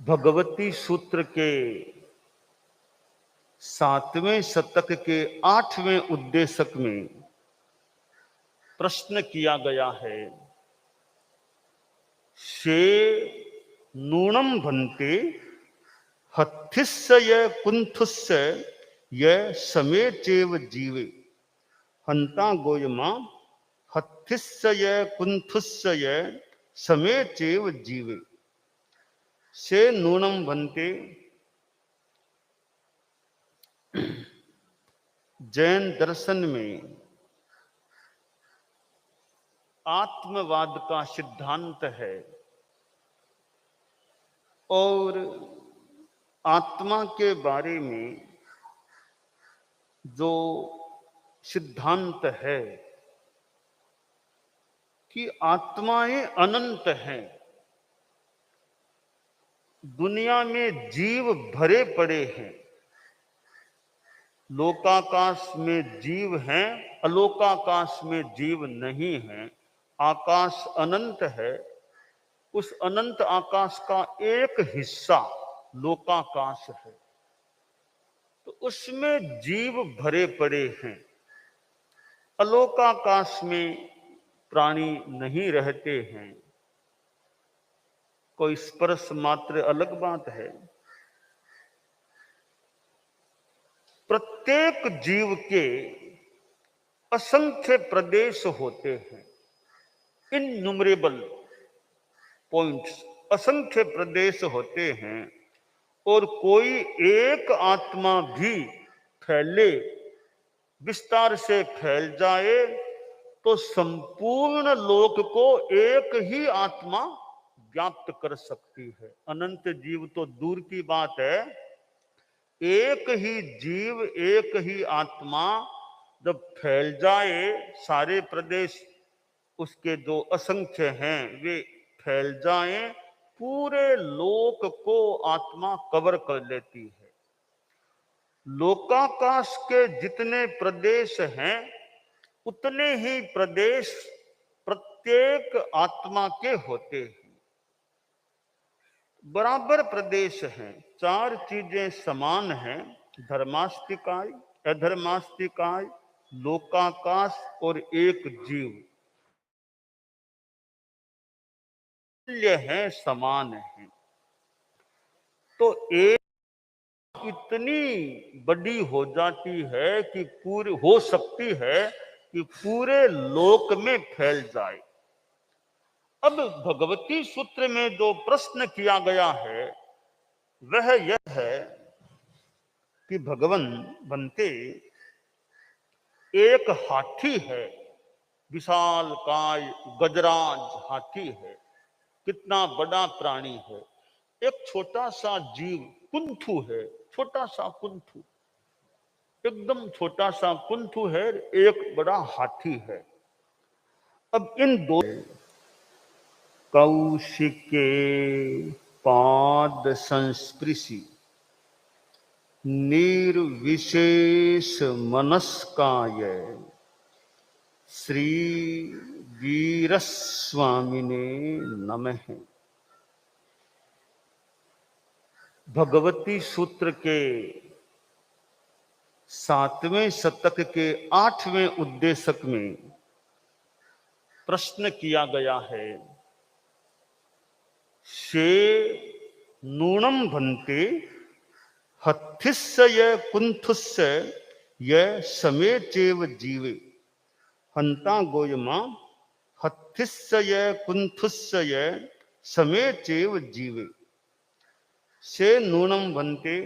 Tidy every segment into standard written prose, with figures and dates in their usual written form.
भगवती सूत्र के 7वें शतक के 8वें उद्देशक में प्रश्न किया गया है। शे नूनम भन्ते हथिस्य य कुंथुस्य य समेचेव जीवे हंता गोयमा हथिस्य य कुंथुस्य य समेचेव जीवे। से नूनम भन्ते जैन दर्शन में आत्मवाद का सिद्धांत है और आत्मा के बारे में जो सिद्धांत है कि आत्माएं अनंत हैं। दुनिया में जीव भरे पड़े हैं। लोकाकाश में जीव हैं, अलोकाकाश में जीव नहीं हैं। आकाश अनंत है। उस अनंत आकाश का एक हिस्सा लोकाकाश है, तो उसमें जीव भरे पड़े हैं। अलोकाकाश में प्राणी नहीं रहते हैं। कोई स्पर्श मात्र अलग बात है। प्रत्येक जीव के असंख्य प्रदेश होते हैं, इनन्यूमरेबल पॉइंट्स, असंख्य प्रदेश होते हैं। और कोई एक आत्मा भी फैले, विस्तार से फैल जाए तो संपूर्ण लोक को एक ही आत्मा व्याप्त कर सकती है। अनंत जीव तो दूर की बात है, एक ही जीव, एक ही आत्मा जब फैल जाए, सारे प्रदेश उसके जो असंख्य हैं वे फैल जाएं, पूरे लोक को आत्मा कवर कर लेती है। लोकाकाश के जितने प्रदेश हैं उतने ही प्रदेश प्रत्येक आत्मा के होते हैं। बराबर प्रदेश हैं। चार चीजें समान हैं: धर्मास्तिकाय, अधर्मास्तिकाय, लोकाकाश और एक जीव। तुल्य हैं, समान हैं। तो एक इतनी बड़ी हो जाती है कि पूरी हो सकती है कि पूरे लोक में फैल जाए। अब भगवती सूत्र में जो प्रश्न किया गया है वह यह है कि भगवान बनते एक हाथी है, विशाल काय गजराज हाथी है। कितना बड़ा प्राणी है। एक छोटा सा जीव कुंथु है, छोटा सा कुंथु, एकदम छोटा सा कुंथु है, एक बड़ा हाथी है। अब इन दो कौशिके पाद संस्पृशि निर्विशेष मनस्काय श्री वीरस्वामिने नमः। भगवती सूत्र के 7वें शतक के 8वें उद्देशक में प्रश्न किया गया है। शे नूनम भन्ते हथिस्य य कुंथुस्य य समेचेव जीवे हंता गोयमा हथिस्य य कुंथुस्य य समेचेव जीवे। से नूनम भन्ते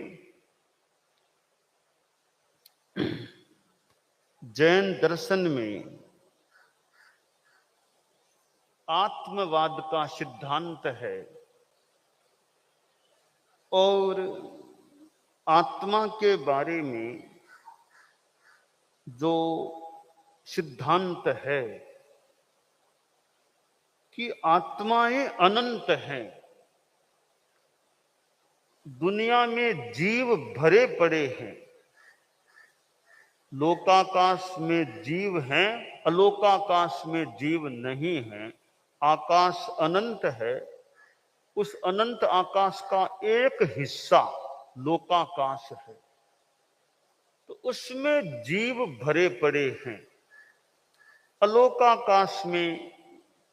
जैन दर्शन में आत्मवाद का सिद्धांत है और आत्मा के बारे में जो सिद्धांत है कि आत्माएं अनंत हैं। दुनिया में जीव भरे पड़े हैं। लोकाकाश में जीव हैं, अलोकाकाश में जीव नहीं हैं। आकाश अनंत है। उस अनंत आकाश का एक हिस्सा लोकाकाश है। तो उसमें जीव भरे पड़े हैं। अलोकाकाश में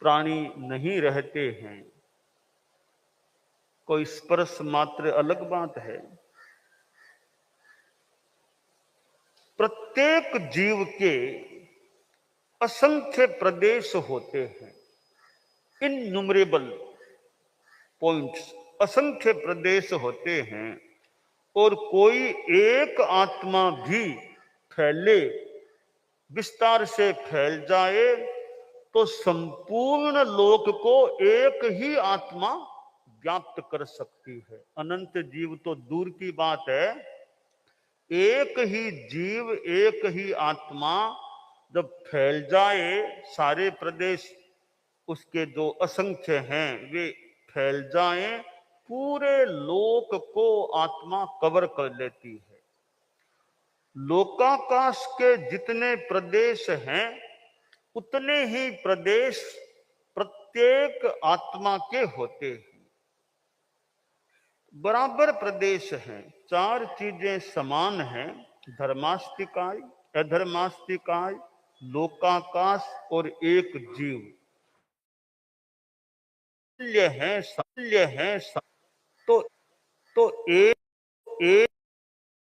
प्राणी नहीं रहते हैं। कोई स्पर्श मात्र अलग बात है। प्रत्येक जीव के असंख्य प्रदेश होते हैं, इनन्यूमरेबल पॉइंट्स, असंख्य प्रदेश होते हैं। और कोई एक आत्मा भी फैले, विस्तार से फैल जाए, तो संपूर्ण लोक को एक ही आत्मा व्याप्त कर सकती है। अनंत जीव तो दूर की बात है, एक ही जीव, एक ही आत्मा जब फैल जाए, सारे प्रदेश उसके जो असंख्य हैं वे फैल जाएं, पूरे लोक को आत्मा कवर कर लेती है। लोकाकाश के जितने प्रदेश हैं, उतने ही प्रदेश प्रत्येक आत्मा के होते हैं। बराबर प्रदेश हैं, चार चीजें समान हैं, धर्मास्तिकाय, अधर्मास्तिकाय, लोकाकाश और एक जीव। साल्य है। तो एक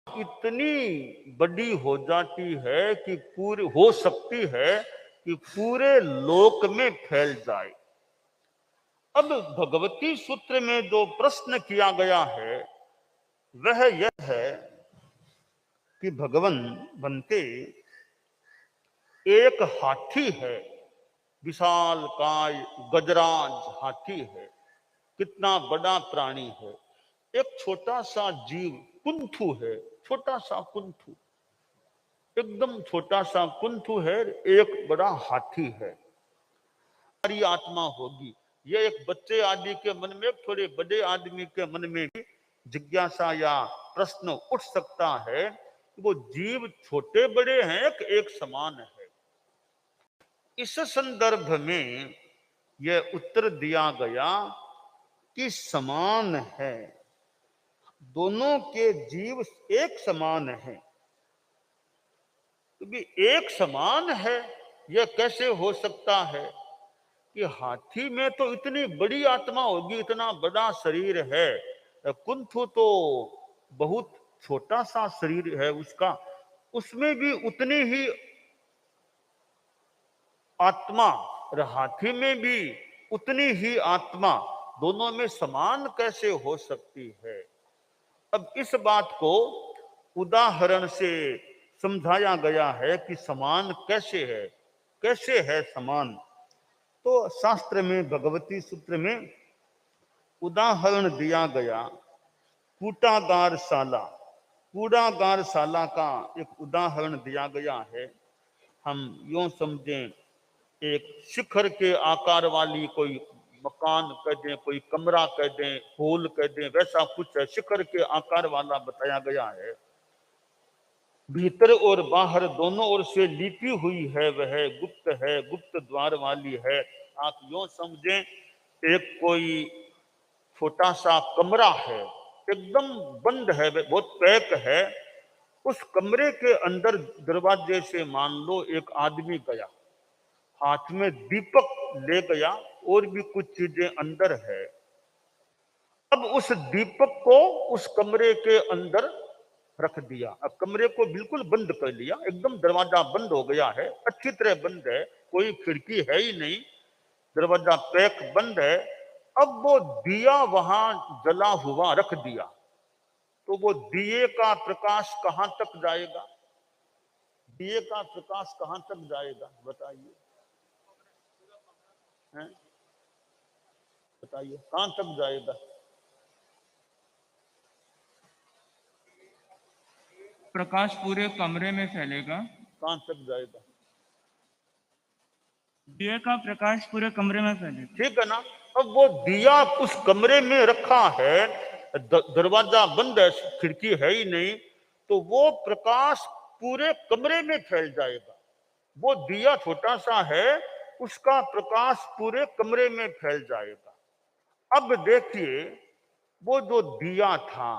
इतनी बड़ी हो जाती है कि पूरी हो सकती है कि पूरे लोक में फैल जाए। अब भगवती सूत्र में जो प्रश्न किया गया है वह यह है कि भगवान बनते एक हाथी है, विशाल काय गजराज हाथी है, कितना बड़ा प्राणी है। एक छोटा सा जीव कुंथु है, छोटा सा कुंथु, एकदम छोटा सा कुंथु है, एक बड़ा हाथी है। हमारी आत्मा होगी, ये एक बच्चे आदि के मन में, थोड़े बड़े आदमी के मन में भी जिज्ञासा या प्रश्न उठ सकता है कि वो जीव छोटे बड़े हैं एक समान है। इस संदर्भ में यह उत्तर दिया गया कि समान है, दोनों के जीव एक समान है। क्योंकि एक समान है, यह कैसे हो सकता है कि हाथी में तो इतनी बड़ी आत्मा होगी, इतना बड़ा शरीर है, कुंथु तो बहुत छोटा सा शरीर है उसका, उसमें भी उतनी ही आत्मा और हाथी में भी उतनी ही आत्मा, दोनों में समान कैसे हो सकती है। अब इस बात को उदाहरण से समझाया गया है कि समान कैसे है समान। तो शास्त्र में भगवती सूत्र में उदाहरण दिया गया, कूटागारशाला, कूटागारशाला का एक उदाहरण दिया गया है। हम यूं समझें, एक शिखर के आकार वाली कोई मकान कह दें, कोई कमरा कह दें, हॉल कह दें, वैसा कुछ है, शिखर के आकार वाला बताया गया है। भीतर और बाहर दोनों ओर से लिपी हुई है, वह गुप्त है, गुप्त द्वार वाली है। आप यूं समझें, एक कोई छोटा सा कमरा है, एकदम बंद है, बहुत पैक है। उस कमरे के अंदर दरवाजे से मान लो एक आदमी गया, हाथ में दीपक ले गया, और भी कुछ चीजें अंदर है। अब उस दीपक को उस कमरे के अंदर रख दिया, अब कमरे को बिल्कुल बंद कर लिया, एकदम दरवाजा बंद हो गया है, अच्छी तरह बंद है, कोई खिड़की है ही नहीं, दरवाजा पैक बंद है। अब वो दिया वहां जला हुआ रख दिया, तो वो दिए का प्रकाश कहां तक जाएगा? दिए का प्रकाश कहां तक जाएगा बताइए, बताइए कहां तक जाएगा? प्रकाश पूरे कमरे में फैलेगा। कहां तक जाएगा? दिए का प्रकाश पूरे कमरे में फैलेगा। ठीक है ना। अब वो दिया उस कमरे में रखा है, दरवाजा बंद है, खिड़की है ही नहीं, तो वो प्रकाश पूरे कमरे में फैल जाएगा। वो दिया छोटा सा है, उसका प्रकाश पूरे कमरे में फैल जाएगा। अब देखिए, वो जो दिया था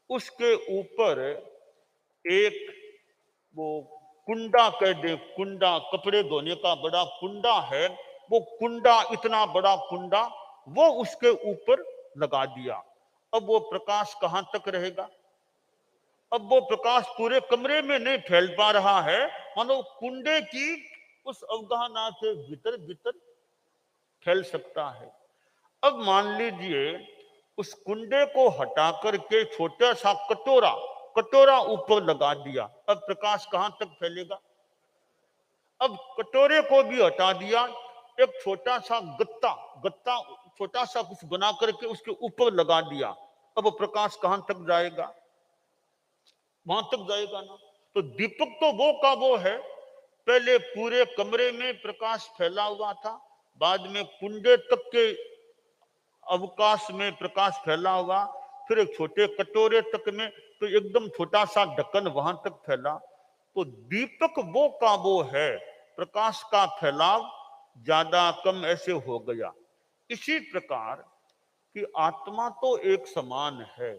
उसके ऊपर एक वो कुंडा कह दे, कुंडा कपड़े धोने का बड़ा कुंडा है, वो कुंडा, इतना बड़ा कुंडा, वो उसके ऊपर लगा दिया। अब वो प्रकाश कहां तक रहेगा? अब वो प्रकाश पूरे कमरे में नहीं फैल पा रहा है, मानो कुंडे की उस अवगाहना के भीतर भीतर फैल सकता है। अब मान लीजिए उस कुंडे को हटा करके छोटा सा कटोरा, कटोरा ऊपर लगा दिया, अब प्रकाश कहां तक फैलेगा? अब कटोरे को भी हटा दिया, एक छोटा सा गत्ता, गत्ता छोटा सा कुछ बना करके उसके ऊपर लगा दिया, अब प्रकाश कहां तक जाएगा? वहां तक जाएगा ना। तो दीपक तो वो का वो है, पहले पूरे कमरे में प्रकाश फैला हुआ था, बाद में कुंडे तक के अवकाश में प्रकाश फैला हुआ, फिर एक छोटे कटोरे तक में, तो एकदम छोटा सा ढक्कन वहां तक फैला। तो दीपक वो का वो है, प्रकाश का फैलाव ज्यादा कम ऐसे हो गया। इसी प्रकार कि आत्मा तो एक समान है।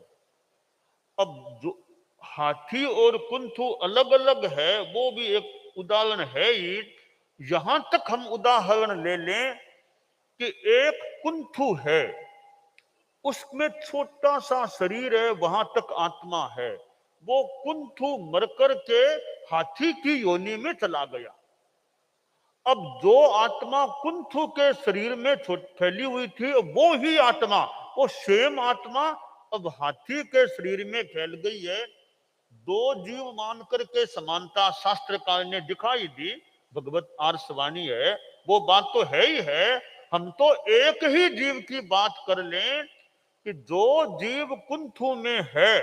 अब जो हाथी और कुंथु अलग अलग है, वो भी एक उदाहरण है ही। यहां तक हम उदाहरण ले लें कि एक कुंथु है, उसमें छोटा सा शरीर है, वहां तक आत्मा है। वो कुंथु मरकर के हाथी की योनि में चला गया। अब जो आत्मा कुंथु के शरीर में फैली हुई थी, वो ही आत्मा, वो सेम आत्मा अब हाथी के शरीर में फैल गई है। दो जीव मान करके समानता शास्त्रकार ने दिखाई दी, भगवत आर्षवाणी है, वो बात तो है ही है। हम तो एक ही जीव की बात कर लें कि जो जीव कुंथु में है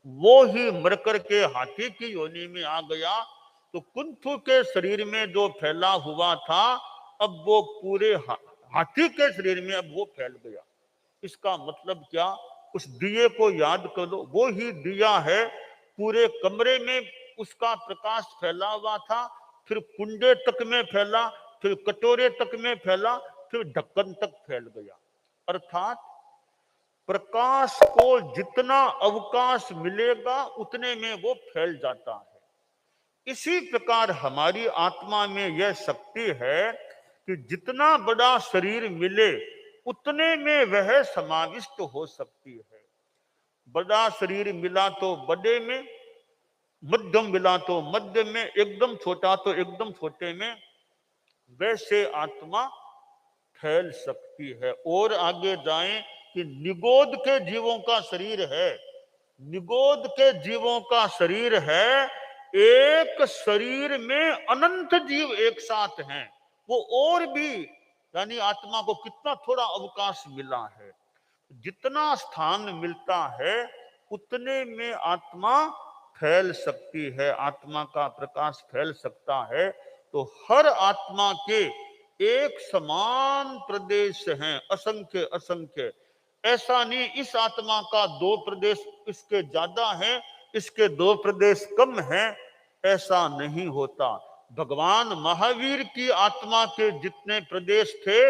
वो ही मर करके हाथी की योनि में आ गया। तो कुंथु के शरीर में जो फैला हुआ था, अब वो पूरे हाथी के शरीर में अब वो फैल गया। इसका मतलब क्या? उस दिए को याद कर लो, वो ही दिया है, पूरे कमरे में उसका प्रकाश फैला हुआ था, फिर कुंडे तक में फैला, फिर कटोरे तक में फैला, फिर ढक्कन तक फैल गया। अर्थात प्रकाश को जितना अवकाश मिलेगा उतने में वो फैल जाता है। इसी प्रकार हमारी आत्मा में यह शक्ति है कि जितना बड़ा शरीर मिले उतने में वह समाविष्ट हो सकती है। बड़ा शरीर मिला तो बड़े में, मध्यम मिला तो मध्य में, एकदम छोटा तो एकदम छोटे में, वैसे आत्मा फैल सकती है। और आगे जाएं कि निगोद के जीवों का शरीर है, निगोद के जीवों का शरीर है, एक शरीर में अनंत जीव एक साथ हैं। वो और भी, यानी आत्मा को कितना थोड़ा अवकाश मिला है, जितना स्थान मिलता है उतने में आत्मा फैल सकती है, आत्मा का प्रकाश फैल सकता है। तो हर आत्मा के एक समान प्रदेश हैं, असंख्य असंख्य। ऐसा नहीं इस आत्मा का दो प्रदेश इसके ज्यादा हैं, इसके दो प्रदेश कम हैं, ऐसा नहीं होता। भगवान महावीर की आत्मा के जितने प्रदेश थे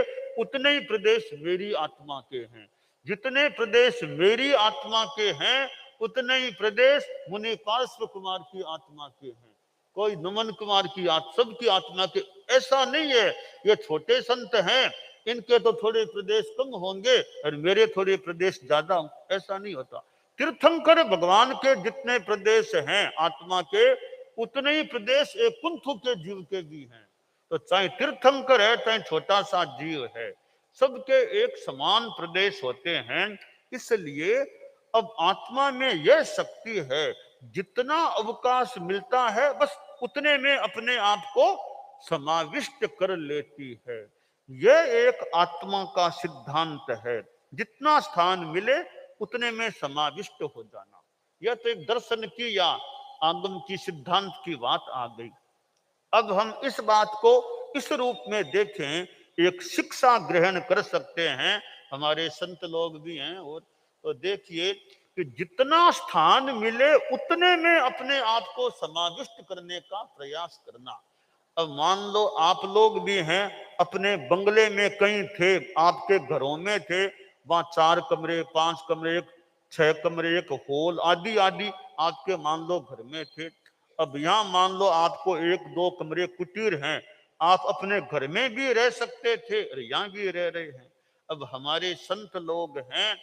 उतने ही प्रदेश मेरी आत्मा के हैं, जितने प्रदेश मेरी आत्मा के हैं उतने ही प्रदेश मुनि पार्श्व कुमार की आत्मा के हैं। कोई नमन कुमार की सबकी आत्मा के ऐसा नहीं है। ये छोटे संत हैं, इनके तो थोड़े प्रदेश कम होंगे और मेरे थोड़े प्रदेश ज्यादा, ऐसा नहीं होता। तीर्थंकर भगवान के जितने प्रदेश हैं आत्मा के, उतने ही प्रदेश एक कुंथु के जीव के भी हैं। तो चाहे तीर्थंकर है चाहे छोटा सा जीव है, सबके एक समान प्रदेश होते हैं। इसलिए अब आत्मा में यह शक्ति है, जितना अवकाश मिलता है बस उतने में अपने आप को समाविष्ट कर लेती है। यह एक आत्मा का सिद्धांत है, जितना स्थान मिले उतने में समाविष्ट हो जाना। यह तो एक दर्शन की या आगम की सिद्धांत की बात आ गई। अब हम इस बात को इस रूप में देखें, एक शिक्षा ग्रहण कर सकते हैं, हमारे संत लोग भी हैं। और तो देखिए कि जितना स्थान मिले उतने में अपने आप को समाविष्ट करने का प्रयास करना। अब मान लो आप लोग भी हैं, अपने बंगले में कहीं थे, आपके घरों में थे, वहां 4 कमरे, 5 कमरे, 6 कमरे, एक हॉल आदि आदि आपके मान लो घर में थे। अब यहाँ मान लो आपको 1-2 कमरे कुटीर हैं, आप अपने घर में भी रह सकते थे और यहाँ भी रह रहे हैं। अब हमारे संत लोग हैं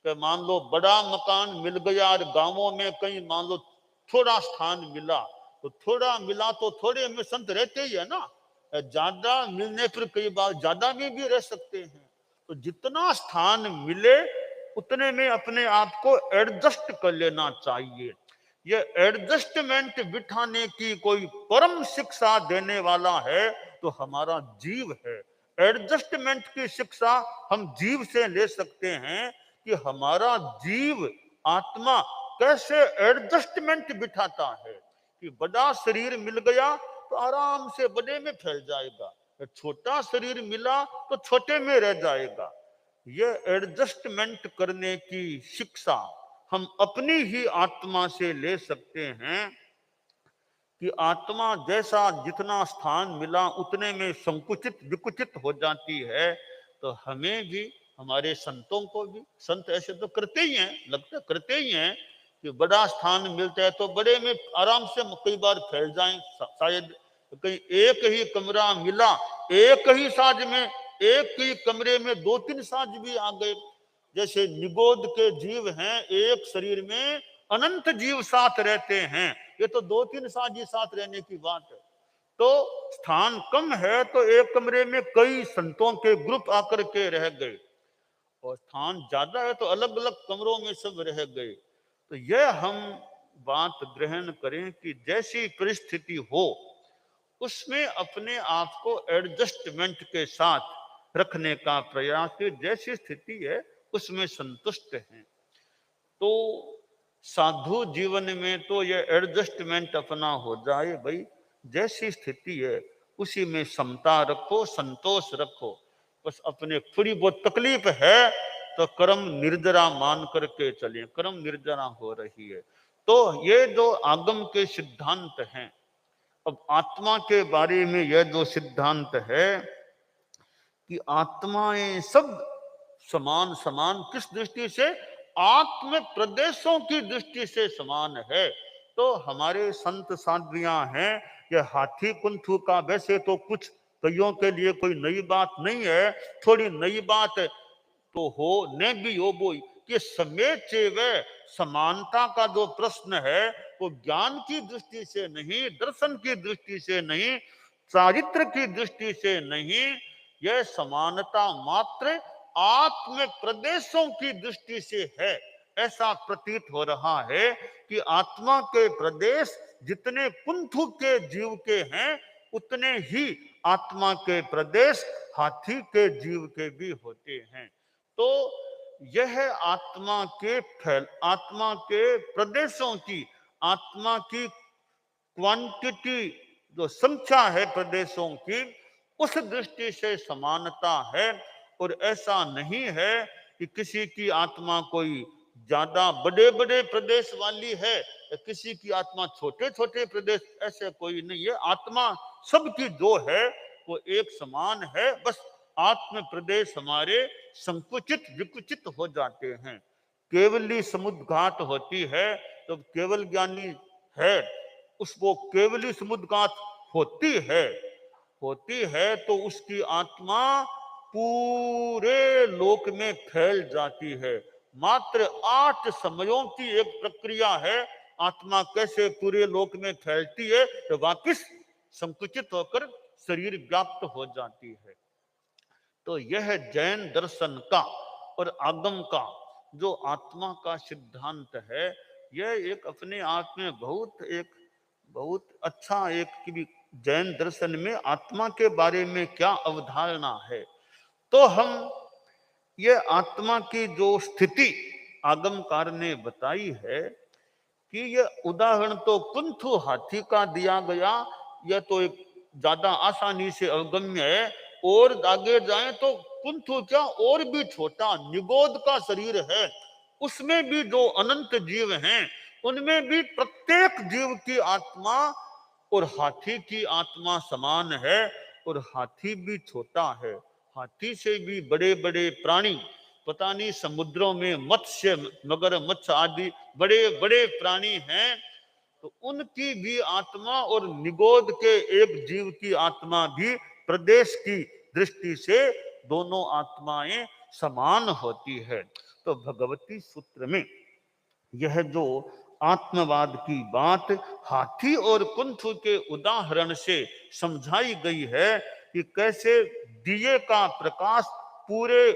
कि मान लो बड़ा मकान मिल गया और गांवों में कहीं मान लो थोड़ा स्थान मिला, तो थोड़ा मिला तो थोड़े में संत रहते ही है ना, ज्यादा मिलने पर कई बार ज्यादा में भी रह सकते हैं। तो जितना स्थान मिले उतने में अपने आप को एडजस्ट कर लेना चाहिए। ये एडजस्टमेंट बिठाने की कोई परम शिक्षा देने वाला है तो हमारा जीव है। एडजस्टमेंट की शिक्षा हम जीव से ले सकते हैं कि हमारा जीव आत्मा कैसे एडजस्टमेंट बिठाता है कि बड़ा शरीर मिल गया तो आराम से बड़े में फैल जाएगा, छोटा शरीर मिला तो छोटे में रह जाएगा। ये एडजस्टमेंट करने की शिक्षा हम अपनी ही आत्मा से ले सकते हैं कि आत्मा जैसा जितना स्थान मिला उतने में संकुचित विकुचित हो जाती है। तो हमें भी, हमारे संतों को भी, संत ऐसे तो करते ही हैं, लगता करते ही हैं कि बड़ा स्थान मिलता है तो बड़े में आराम से कई बार फैल जाएं। शायद कहीं एक ही कमरा मिला, एक ही साज में, एक ही कमरे में 2-3 साज भी आ गए। जैसे निगोद के जीव हैं, एक शरीर में अनंत जीव साथ रहते हैं, ये तो 2-3 साजी साथ रहने की बात है। तो स्थान कम है तो एक कमरे में कई संतों के ग्रुप आकर के रह गए, और स्थान ज्यादा है तो अलग अलग कमरों में सब रह गए। तो यह हम बात ग्रहण करें कि जैसी परिस्थिति हो उसमें अपने आप को एडजस्टमेंट के साथ रखने का प्रयास, जैसी स्थिति है उसमें संतुष्ट हैं। तो साधु जीवन में तो ये एडजस्टमेंट अपना हो जाए, भाई जैसी स्थिति है उसी में समता रखो, संतोष रखो। बस अपने थोड़ी बहुत तकलीफ है तो कर्म निर्जरा मान करके चले, कर्म निर्जरा हो रही है। तो ये जो आगम के सिद्धांत हैं, अब आत्मा के बारे में यह जो सिद्धांत है कि आत्माएं सब समान समान किस दृष्टि से, आत्म प्रदेशों की दृष्टि से समान है। तो हमारे संत साध्वियां हैं, ये हाथी कुंथु का वैसे तो कुछ कईयों के लिए कोई नई बात नहीं है, थोड़ी नई बात तो हो न भी हो वो कि समेचे व समानता का जो प्रश्न है वो ज्ञान की दृष्टि से नहीं, दर्शन की दृष्टि से नहीं, चारित्र की दृष्टि से नहीं, यह समानता मात्र आत्म प्रदेशों की दृष्टि से है। ऐसा प्रतीत हो रहा है कि आत्मा के प्रदेश जितने कुंथु के जीव के हैं उतने ही आत्मा के प्रदेश हाथी के जीव के भी होते हैं। तो यह आत्मा के आत्मा के प्रदेशों की, आत्मा की क्वांटिटी जो संख्या है प्रदेशों की, उस दृष्टि से समानता है। और ऐसा नहीं है कि किसी की आत्मा कोई ज्यादा बड़े बड़े प्रदेश वाली है, किसी की आत्मा छोटे छोटे प्रदेश, ऐसे कोई नहीं है। आत्मा सबकी जो है वो एक समान है, बस आत्म प्रदेश हमारे संकुचित विकुचित हो जाते हैं। केवली समुद्र घाट होती है तो केवल ज्ञानी है, उसको केवली समुद्र घाट होती है तो उसकी आत्मा पूरे लोक में फैल जाती है। मात्र 8 समयों की एक प्रक्रिया है, आत्मा कैसे पूरे लोक में फैलती है तो वापिस संकुचित होकर शरीर व्याप्त हो जाती है। तो यह जैन दर्शन का और आगम का जो आत्मा का सिद्धांत है, यह एक अपने आप में बहुत अच्छा एक जैन दर्शन में आत्मा के बारे में क्या अवधारणा है। तो हम ये आत्मा की जो स्थिति आगमकार ने बताई है कि ये उदाहरण तो कुंथु हाथी का दिया गया, यह तो एक ज्यादा आसानी से अवगम्य है। और आगे जाएं तो कुंथु क्या और भी छोटा निगोद का शरीर है, उसमें भी जो अनंत जीव हैं उनमें भी प्रत्येक जीव की आत्मा और हाथी की आत्मा समान है। और हाथी भी छोटा है। हाथी से भी बड़े बड़े प्राणी, पता नहीं समुद्रों में मत्स्य, मगरमच्छ आदि बड़े बड़े प्राणी हैं, तो उनकी भी आत्मा और निगोद के एक जीव की आत्मा भी प्रदेश की दृष्टि से दोनों आत्माएं समान होती है। तो भगवती सूत्र में यह जो आत्मवाद की बात हाथी और कुंथ के उदाहरण से समझाई गई है कि कैसे दिए का प्रकाश पूरे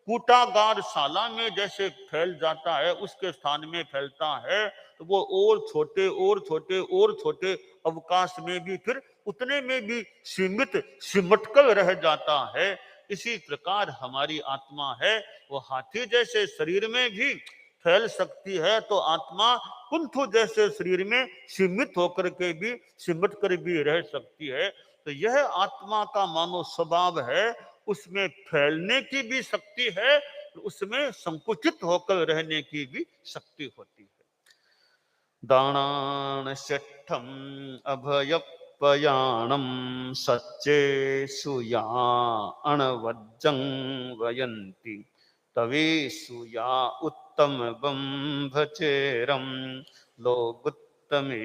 कूटागार शाला में जैसे फैल जाता है, उसके स्थान में फैलता है, तो वो और छोटे और छोटे और छोटे अवकाश में भी फिर उतने में भी सीमित सिमटकर रह जाता है। इसी प्रकार हमारी आत्मा है, वो हाथी जैसे शरीर में भी फैल सकती है, तो आत्मा कुंथु जैसे शरीर में सीमित होकर के भी सिमट कर भी रह सकती है। तो यह आत्मा का मानो स्वभाव है, उसमें फैलने की भी शक्ति है, उसमें संकुचित होकर रहने की भी शक्ति होती है। दानान शठम अभयपयाणम सच्चे सुया अणवज्जं वयंती तवेषु या उत्तम बंभचेरम लोगुत्तमे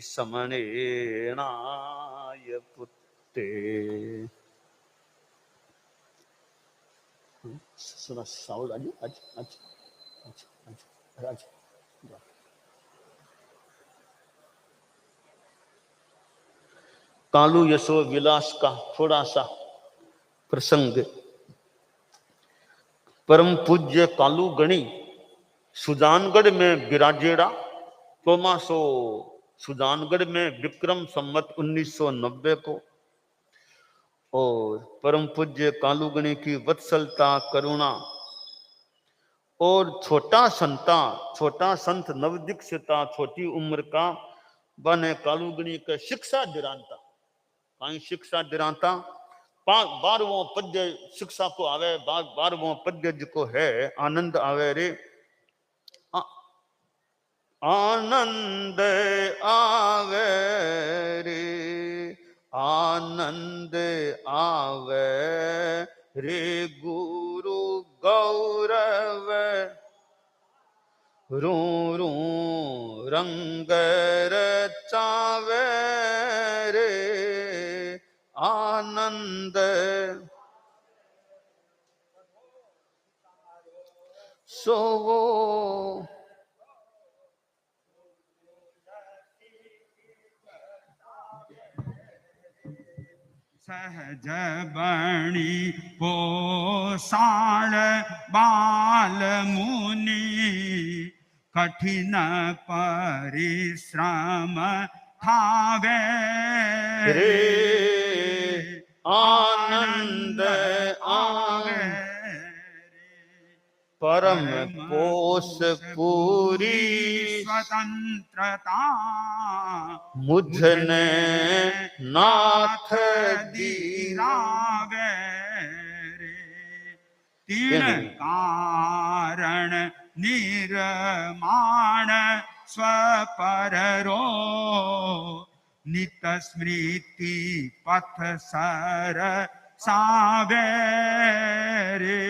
समणेनाय पुत्ते। सुना साउंड आज आज आज आज आज आज कालू यशो विलास का थोड़ा सा प्रसंग। परम पूज्य कालू गणी सुजानगढ़ में विराजेड़ा, तोमासो सुजानगढ़ में विक्रम संवत 1990 को। और परम पूज्य कालू गणी की वत्सलता, करुणा और छोटा संत नवदीक्षिता, छोटी उम्र का बने कालू गणी के शिक्षा दिरांता, कहीं शिक्षा दिरांता 12वां पद्य शिक्षा को आवे, 12वां पद्य जो है आनंद आवे रे, आनंद आवे रे, आनंद आवे रे गुरु गौरव रू रू रंग रचावे रे, आनंद सो सहज बणी पोषाण बाल मुनि कठिन परिश्रम थावे रे, आनंद आवे परम पोष पूरी स्वतंत्रता मुझने नाथ दीरावे रे, तीन कारण निर्माण स्वपर रो नित स्मृति पथ सर सावे रे,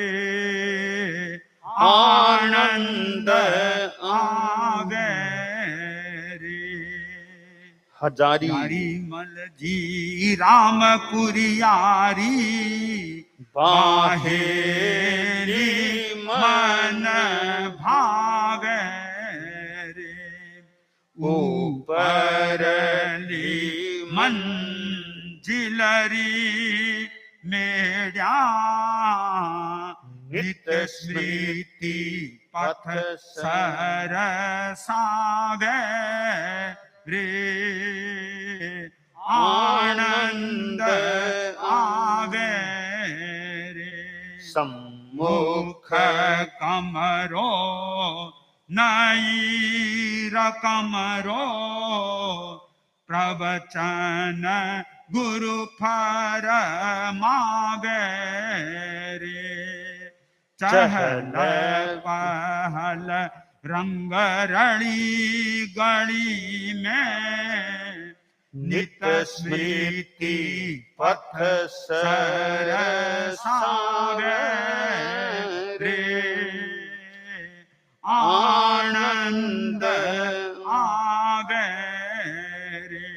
आनंद आवे रे। हजारी मल जी राम कुरियारी बाहेरी मन भावे रे, ऊपरली मंजिलरी मेरा नित स्मृति पथ सरसावे रे, आनंद आवे रे। सम्मुख कमरो नई रकमरो प्रवचन गुरु फरमावे रे, चहल पहल रंग रड़ी गली में नित स्मृति पथ सरसावे रे आनंद आवे रे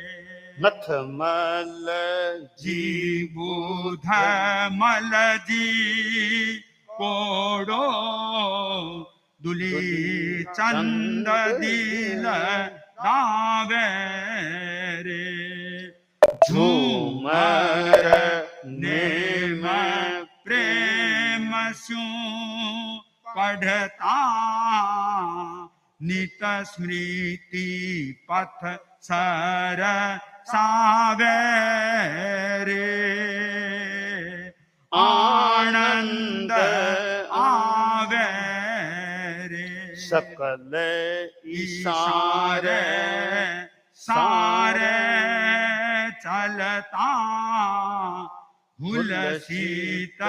नथमल जी बुध मल जी कोडो दुली चंद दिल दावे रे झूमर नेम प्रेम स्यू पढ़ता नित स्मृति पथ सर सावे रे आनंद आवे रे सकल इशारे सारे चलता हुलसित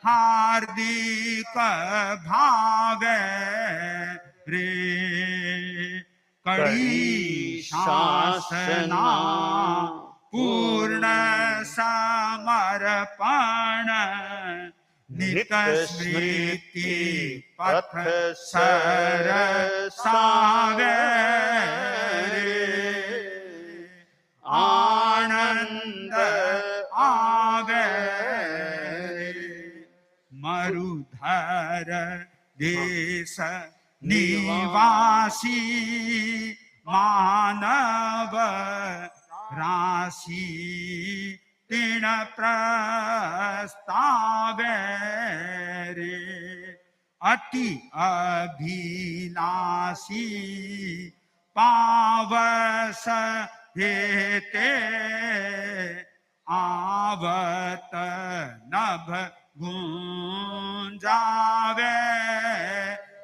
हार्दिक भावे रे कड़ी शासना पूर्ण समर्पण नित स्मृति पथ सर सावे रे आनंद आवे रे मरुधर देश निवासी मानव राशि तीन प्रस्तावे रे अति अभिलाषी पावस हेते आवत नभ गुंजावे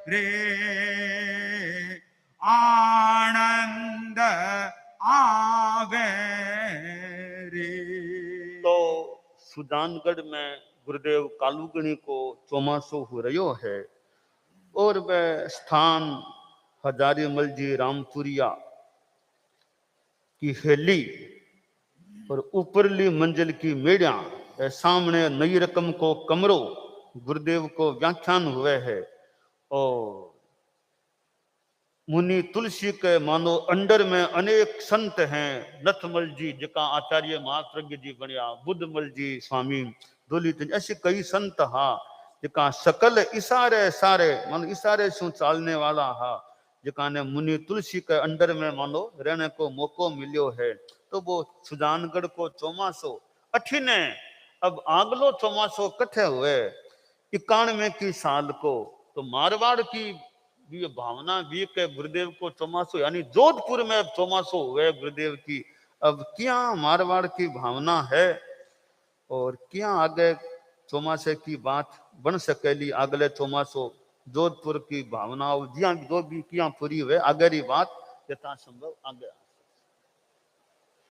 रे आनंद आवे रे। तो सुजानगढ़ में गुरुदेव कालूगणी को चौमासो हो रहो है और वह स्थान हजारीमल जी रामपुरिया की हेली और ऊपरली मंजिल की मेड़िया सामने नई रकम को कमरो गुरुदेव को व्याख्यान हुए है और मुनि तुलसी के मानो अंडर में अनेक संत हैं नथमल जी जिका आचार्य महाप्रज्ञ जी बनिया बुद्धमल जी स्वामी दोलित ऐसे कई संत हा जिका सकल इशारे सारे मानो इशारे से चालने वाला हा जिका ने मुनि तुलसी के अंडर में मानो रहने को मौको मिलो है। तो वो सुजानगढ़ को चौमासो अठिने अब आगलो चौमासो कथे हुए 91 की साल को तो मारवाड़ की ये भावना भी के गुरुदेव को चौमासो यानी जोधपुर में अब चौमासो हुए गुरुदेव की अब क्या मारवाड़ की भावना है और क्या आगे चौमासे की बात बन सकेली अगले चौमासो जोधपुर की भावना जो भी क्या पूरी हुए आगे बात यथा संभव आगे